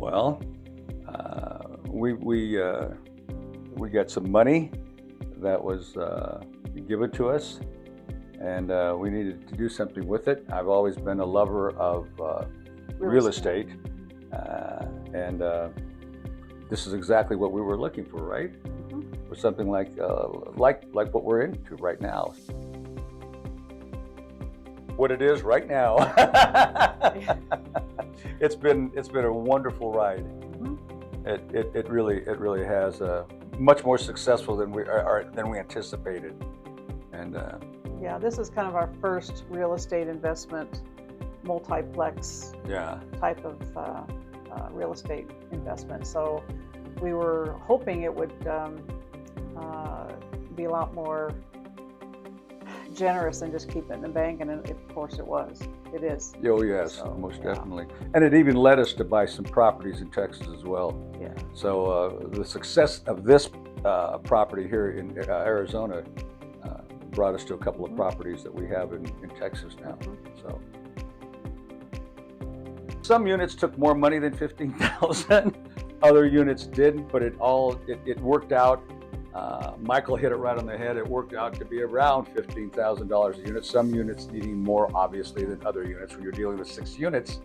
Well, we got some money that was given to us, and we needed to do something with it. I've always been a lover of real estate, and this is exactly what we were looking for, right? Mhm. For something like what we're into right now. What it is right now. It's been a wonderful ride. Mhm. It really has much more successful than we anticipated, and Yeah, this is kind of our first real estate investment, multiplex yeah, type of real estate investment. So we were hoping it would be a lot more generous than just keep it in the bank, and of course it was. It is. oh yes, So, most yeah. definitely, and it even led us to buy some properties in Texas as well. Yeah. So the success of this property here in Arizona brought us to a couple of properties that we have in Texas now. So some units took more money than 15,000. Other units didn't, but it worked out. Michael hit it right on the head. It worked out to be around $15,000 a unit. Some units needing more, obviously, than other units. When you're dealing with 6 units,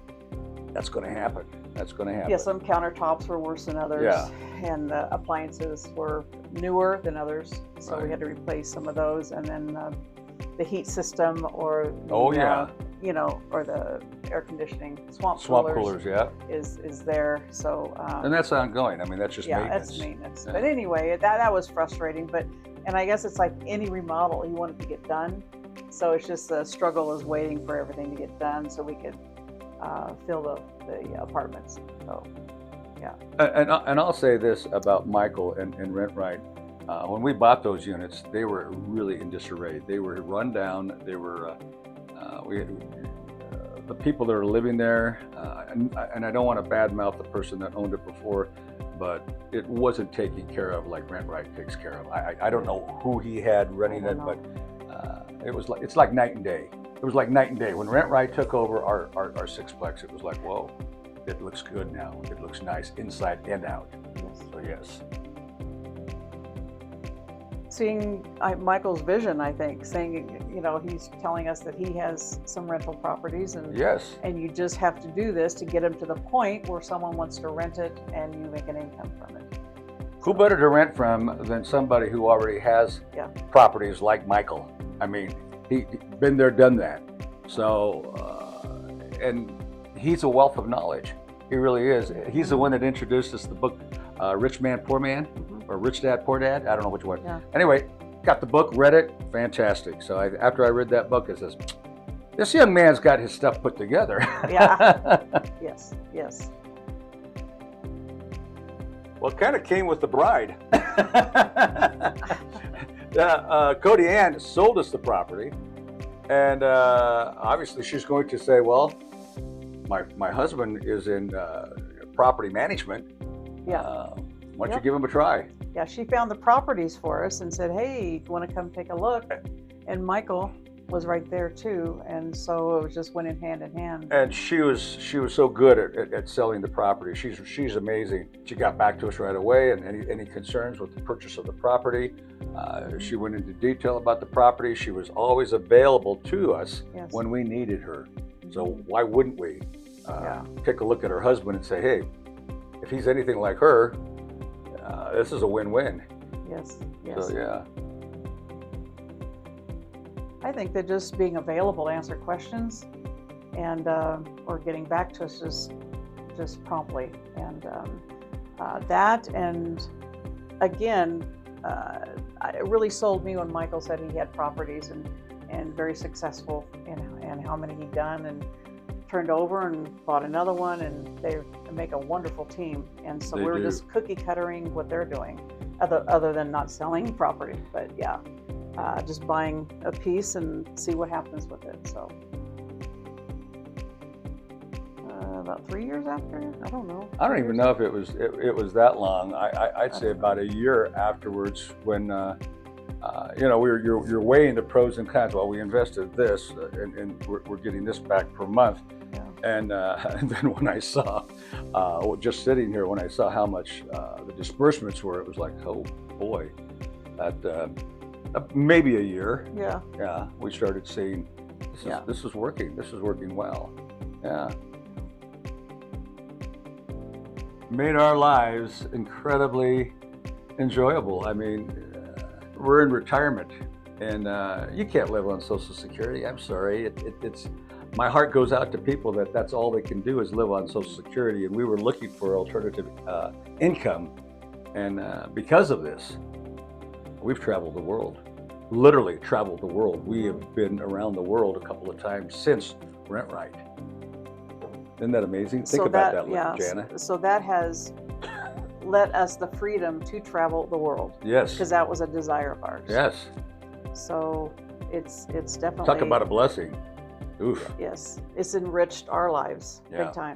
that's going to happen. That's going to happen. Yeah, some countertops were worse than others, Yeah. and the appliances were newer than others, so we Right. had to replace some of those. And then the heat system, or the, Oh, yeah. or the air conditioning swamp Coolers, yeah. is there. So And that's ongoing. I mean, that's just yeah, maintenance. that's maintenance. Yeah. But anyway, that was frustrating. And I guess it's like any remodel, you want it to get done. So it's just the struggle is waiting for everything to get done so we could fill the apartments. So yeah. And I'll say this about Michael and RentRight. When we bought those units, they were really in disarray. They were run down. They were the people that are living there, and I don't want to badmouth the person that owned it before, but it wasn't taken care of like RentRight takes care of. I don't know who he had running it, but it's like night and day. It was like night and day. When RentRight took over our sixplex, it was like, whoa, it looks good now. It looks nice inside and out. Yes. So yes. Seeing Michael's vision, I think, saying, he's telling us that he has some rental properties, and Yes. and you just have to do this to get him to the point where someone wants to rent it and you make an income from it. Who better to rent from than somebody who already has Yeah. properties like Michael? I mean, he been there, done that. So, and he's a wealth of knowledge. He really is. He's the one that introduced us to the book, Rich Man, Poor Man, or Rich Dad, Poor Dad. I don't know which one. Yeah. Anyway, got the book, read it, fantastic. So after I read that book, it says, this young man's got his stuff put together. Yeah. Yes. Yes. Well, it kind of came with the bride. Cody Ann sold us the property, and obviously she's going to say, well, my husband is in property management. Yeah. Why don't you give him a try? Yeah. She found the properties for us and said, "Hey, you want to come take a look?" And Michael was right there too, and so it just went in hand. And she was so good at selling the property. She's amazing. She got back to us right away, and any concerns with the purchase of the property, she went into detail about the property. She was always available to us Yes. when we needed her. So why wouldn't we Yeah. take a look at her husband and say, hey, if he's anything like her, this is a win-win. Yes. Yes. So yeah. I think that just being available to answer questions and or getting back to us just promptly, and that, and again, it really sold me when Michael said he had properties and very successful and how many he'd done and turned over and bought another one, and they make a wonderful team. And so we're just cookie cuttering what they're doing, other than not selling property, but yeah. Just buying a piece and see what happens with it. So about 3 years after, I don't know. I don't even know if it was that long. I'd say about a year afterwards, when you're weighing the pros and cons. Well, we invested this, and we're getting this back per month, Yeah. And, and then when I saw, just sitting here, when I saw how much the disbursements were, it was like, oh boy, that maybe a year. Yeah. Yeah, we started seeing this is working. This is working well. Yeah, made our lives incredibly enjoyable. I mean, we're in retirement, and you can't live on Social Security. I'm sorry. It's my heart goes out to people that's all they can do is live on Social Security, and we were looking for alternative income, and because of this, we've traveled the world. Literally traveled the world. We have been around the world a couple of times since Rent Right. Isn't that amazing? Think about that, Jana. So that has let us the freedom to travel the world. Yes. Because that was a desire of ours. Yes. So it's definitely, talk about a blessing. Oof. Yes, it's enriched our lives Yeah. big time.